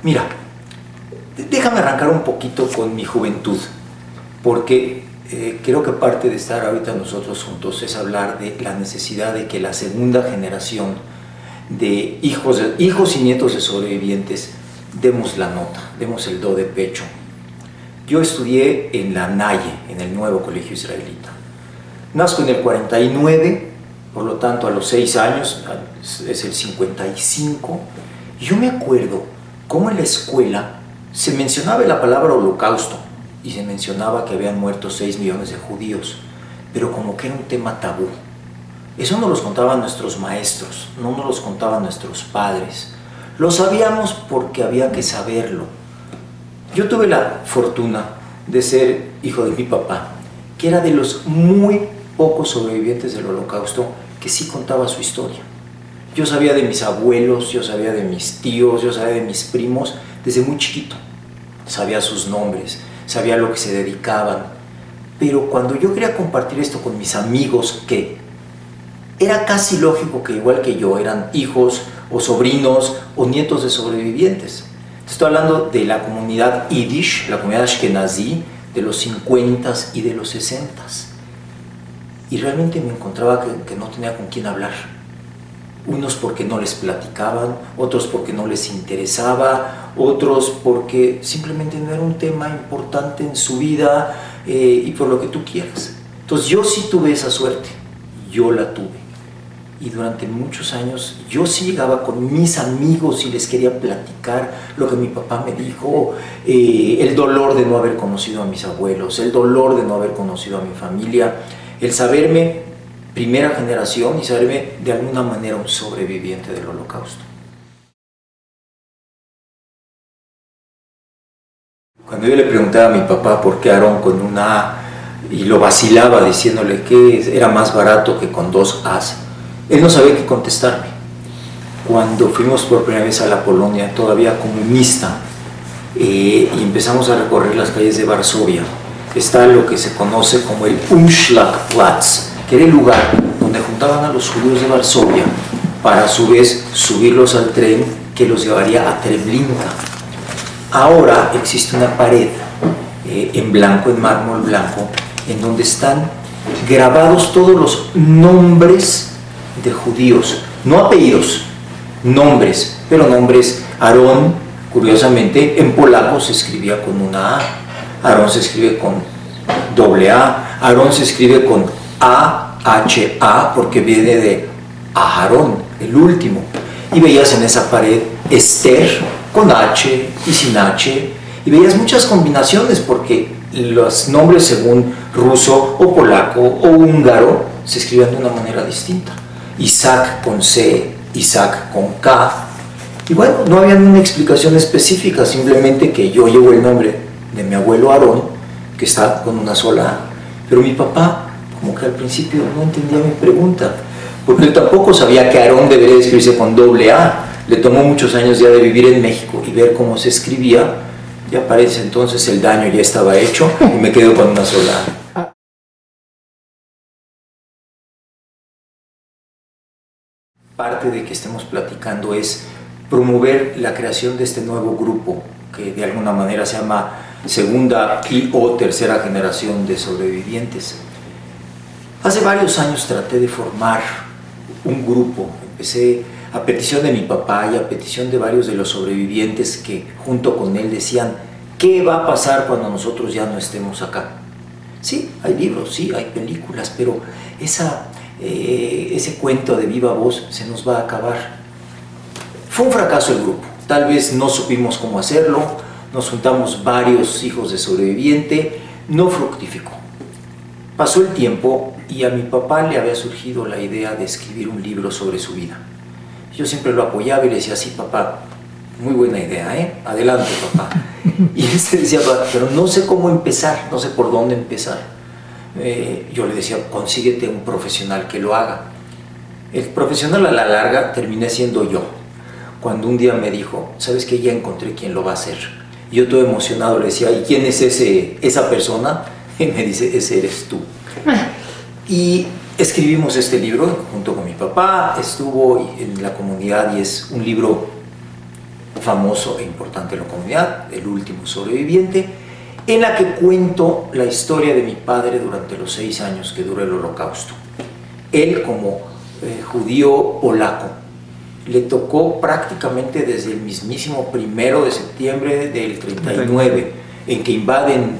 Mira, déjame arrancar un poquito con mi juventud, porque creo que parte de estar ahorita nosotros juntos es hablar de la necesidad de que la segunda generación de hijos y nietos de sobrevivientes demos la nota, demos el do de pecho. Yo estudié en la Naye, en el nuevo colegio israelita. Nazco en el 49, por lo tanto a los 6 años, es el 55, y yo me acuerdo cómo en la escuela se mencionaba la palabra holocausto y se mencionaba que habían muerto 6 millones de judíos, pero como que era un tema tabú. Eso no los contaban nuestros maestros, no nos los contaban nuestros padres. Lo sabíamos porque había que saberlo. Yo tuve la fortuna de ser hijo de mi papá, que era de los muy pocos sobrevivientes del holocausto que sí contaba su historia. Yo sabía de mis abuelos, yo sabía de mis tíos, yo sabía de mis primos desde muy chiquito. Sabía sus nombres, sabía a lo que se dedicaban. Pero cuando yo quería compartir esto con mis amigos, que era casi lógico que igual que yo eran hijos o sobrinos o nietos de sobrevivientes. Estoy hablando de la comunidad Yiddish, la comunidad Ashkenazí, de los 50s y de los 60s. Y realmente me encontraba que no tenía con quién hablar. Unos porque no les platicaban, otros porque no les interesaba, otros porque simplemente no era un tema importante en su vida y por lo que tú quieras. Entonces yo sí tuve esa suerte, yo la tuve. Y durante muchos años yo sí llegaba con mis amigos y les quería platicar lo que mi papá me dijo, el dolor de no haber conocido a mis abuelos, el dolor de no haber conocido a mi familia, el saberme primera generación y saberme de alguna manera un sobreviviente del holocausto. Cuando yo le preguntaba a mi papá por qué Aarón con una A y lo vacilaba diciéndole que era más barato que con 2 As, él no sabía qué contestarme. Cuando fuimos por primera vez a la Polonia, todavía comunista, y empezamos a recorrer las calles de Varsovia, está lo que se conoce como el Umschlagplatz, que era el lugar donde juntaban a los judíos de Varsovia para a su vez subirlos al tren que los llevaría a Treblinka. Ahora existe una pared en blanco, en mármol blanco, en donde están grabados todos los nombres de judíos, no apellidos, nombres, pero nombres. Aarón, curiosamente, en polaco se escribía con una A, Aarón se escribe con doble A, Aarón se escribe con A-H-A porque viene de Aharón, el último. Y veías en esa pared Esther con H y sin H, y veías muchas combinaciones porque los nombres según ruso o polaco o húngaro se escribían de una manera distinta. Isaac con C, Isaac con K. Y bueno, no había una explicación específica, simplemente que yo llevo el nombre de mi abuelo Aarón, que está con una sola A. Pero mi papá, como que al principio no entendía mi pregunta, porque él tampoco sabía que Aarón debería escribirse con doble A. Le tomó muchos años ya de vivir en México y ver cómo se escribía. Ya parece entonces el daño ya estaba hecho y me quedo con una sola A. Parte de que estemos platicando es promover la creación de este nuevo grupo que de alguna manera se llama segunda y o tercera generación de sobrevivientes. Hace varios años traté de formar un grupo. Empecé a petición de mi papá y a petición de varios de los sobrevivientes que junto con él decían: ¿qué va a pasar cuando nosotros ya no estemos acá? Sí, hay libros, sí, hay películas, pero ese cuento de viva voz se nos va a acabar. Fue un fracaso el grupo, tal vez no supimos cómo hacerlo, nos juntamos varios hijos de sobreviviente, no fructificó. Pasó el tiempo y a mi papá le había surgido la idea de escribir un libro sobre su vida. Yo siempre lo apoyaba y le decía: sí, papá, muy buena idea, adelante, papá. Y él se decía: pero no sé cómo empezar, no sé por dónde empezar. Yo le decía: consíguete un profesional que lo haga. El profesional a la larga terminé siendo yo. Cuando un día me dijo: ¿sabes qué? Ya encontré quién lo va a hacer. Y yo todo emocionado le decía: ¿y quién es esa persona? Y me dice: ese eres tú. Y escribimos este libro junto con mi papá, estuvo en la comunidad y es un libro famoso e importante en la comunidad, El último sobreviviente, en la que cuento la historia de mi padre durante los 6 años que duró el Holocausto. Él, como judío polaco, le tocó prácticamente desde el mismísimo 1 de septiembre del 39, en que invaden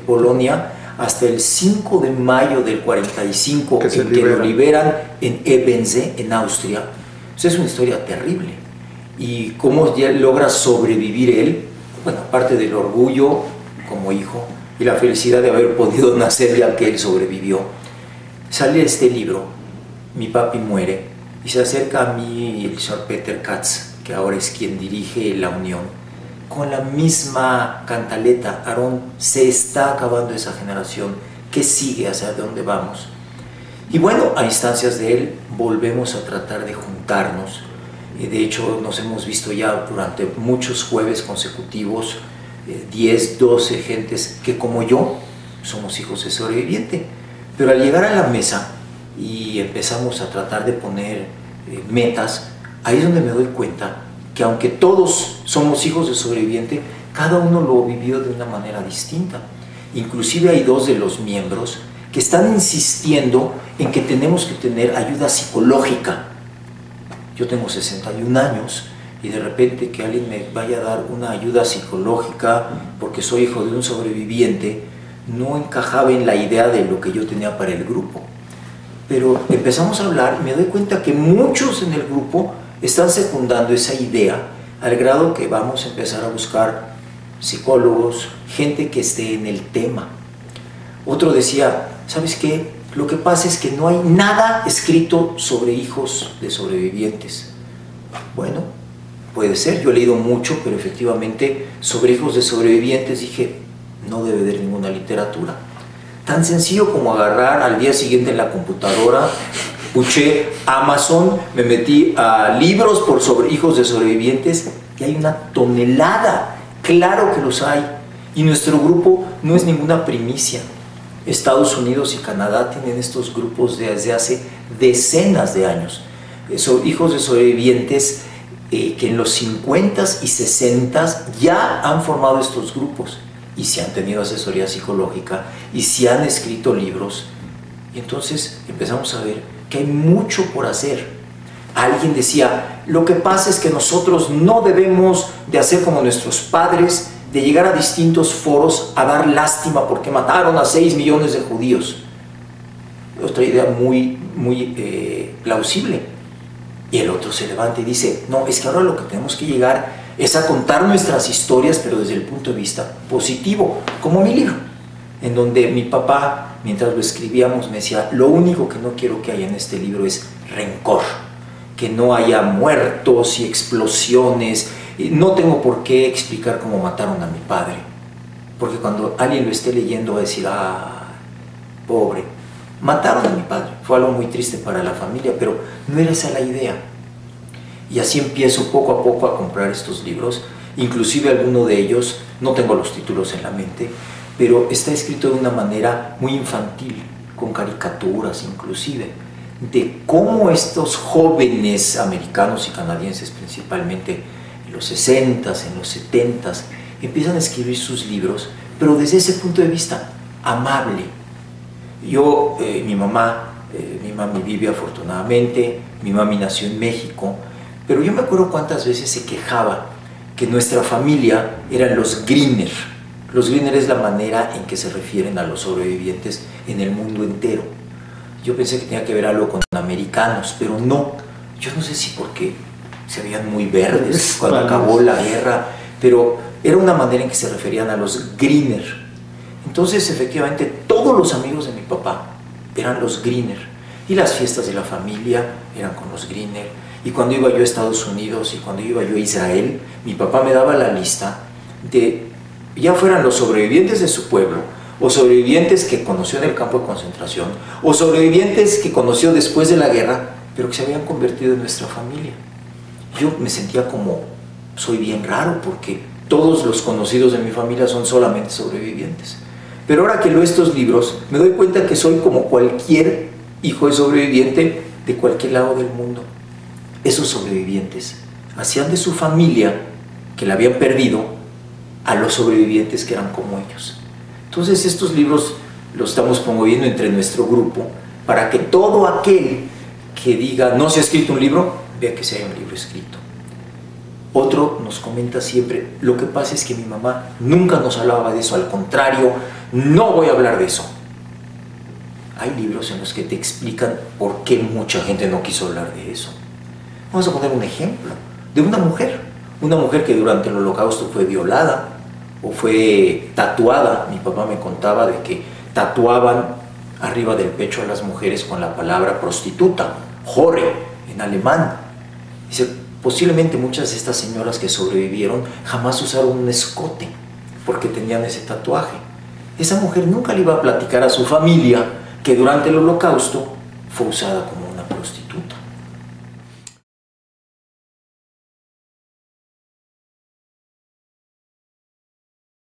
Polonia, hasta el 5 de mayo del 45, en que lo liberan en Ebensee, en Austria. O sea, es una historia terrible. Y cómo ya logra sobrevivir él, bueno, aparte del orgullo como hijo y la felicidad de haber podido nacer ya que él sobrevivió. Sale este libro, Mi papi muere, y se acerca a mí el señor Peter Katz, que ahora es quien dirige La Unión, con la misma cantaleta: Aarón, se está acabando esa generación, ¿qué sigue? ¿Hacia dónde vamos? Y bueno, a instancias de él volvemos a tratar de juntarnos. De hecho, nos hemos visto ya durante muchos jueves consecutivos, 10, 12 gentes que, como yo, somos hijos de sobreviviente. Pero al llegar a la mesa y empezamos a tratar de poner metas, ahí es donde me doy cuenta que aunque todos somos hijos de sobreviviente, cada uno lo vivió de una manera distinta. Inclusive hay 2 de los miembros que están insistiendo en que tenemos que tener ayuda psicológica. Yo tengo 61 años y de repente que alguien me vaya a dar una ayuda psicológica porque soy hijo de un sobreviviente, no encajaba en la idea de lo que yo tenía para el grupo. Pero empezamos a hablar y me doy cuenta que muchos en el grupo están secundando esa idea, al grado que vamos a empezar a buscar psicólogos, gente que esté en el tema. Otro decía, ¿sabes qué? Lo que pasa es que no hay nada escrito sobre hijos de sobrevivientes. Bueno, puede ser, yo he leído mucho, pero efectivamente sobre hijos de sobrevivientes dije, no debe haber ninguna literatura. Tan sencillo como agarrar al día siguiente en la computadora, escuché Amazon, me metí a libros sobre hijos de sobrevivientes y hay una tonelada, claro que los hay. Y nuestro grupo no es ninguna primicia. Estados Unidos y Canadá tienen estos grupos desde hace decenas de años. Son hijos de sobrevivientes que en los 50s y 60s ya han formado estos grupos y se han tenido asesoría psicológica y se han escrito libros. Y entonces empezamos a ver que hay mucho por hacer. Alguien decía, lo que pasa es que nosotros no debemos de hacer como nuestros padres, de llegar a distintos foros a dar lástima porque mataron a 6 millones de judíos. Otra idea muy plausible. Y el otro se levanta y dice, no, es que ahora lo que tenemos que llegar es a contar nuestras historias, pero desde el punto de vista positivo, como mi libro, en donde mi papá, mientras lo escribíamos, me decía, lo único que no quiero que haya en este libro es rencor, que no haya muertos y explosiones. No tengo por qué explicar cómo mataron a mi padre, porque cuando alguien lo esté leyendo va a decir, ah, pobre, mataron a mi padre. Fue algo muy triste para la familia, pero no era esa la idea. Y así empiezo poco a poco a comprar estos libros, inclusive alguno de ellos, no tengo los títulos en la mente, pero está escrito de una manera muy infantil, con caricaturas inclusive, de cómo estos jóvenes americanos y canadienses principalmente, en los 60s, en los 70s, empiezan a escribir sus libros, pero desde ese punto de vista amable. Yo, mi mami vive afortunadamente, mi mami nació en México, pero yo me acuerdo cuántas veces se quejaba que nuestra familia eran los Greener. Los Greener es la manera en que se refieren a los sobrevivientes en el mundo entero. Yo pensé que tenía que ver algo con americanos, pero no. Yo no sé si porque se veían muy verdes cuando acabó la guerra, pero era una manera en que se referían a los Greener. Entonces, efectivamente, todos los amigos de mi papá eran los Greener. Y las fiestas de la familia eran con los Greener. Y cuando iba yo a Estados Unidos y cuando iba yo a Israel, mi papá me daba la lista de, ya fueran los sobrevivientes de su pueblo, o sobrevivientes que conoció en el campo de concentración, o sobrevivientes que conoció después de la guerra, pero que se habían convertido en nuestra familia. Yo me sentía como, soy bien raro, porque todos los conocidos de mi familia son solamente sobrevivientes. Pero ahora que leo estos libros, me doy cuenta que soy como cualquier hijo de sobreviviente de cualquier lado del mundo. Esos sobrevivientes hacían de su familia, que la habían perdido, a los sobrevivientes que eran como ellos. Entonces estos libros los estamos promoviendo entre nuestro grupo para que todo aquel que diga no se ha escrito un libro, vea que se haya un libro escrito. Otro nos comenta siempre, lo que pasa es que mi mamá nunca nos hablaba de eso, al contrario, no voy a hablar de eso. Hay libros en los que te explican por qué mucha gente no quiso hablar de eso. Vamos a poner un ejemplo de una mujer que durante el Holocausto fue violada o fue tatuada. Mi papá me contaba de que tatuaban arriba del pecho a las mujeres con la palabra prostituta, Hure, en alemán. Dice, posiblemente muchas de estas señoras que sobrevivieron jamás usaron un escote porque tenían ese tatuaje. Esa mujer nunca le iba a platicar a su familia que durante el Holocausto fue usada como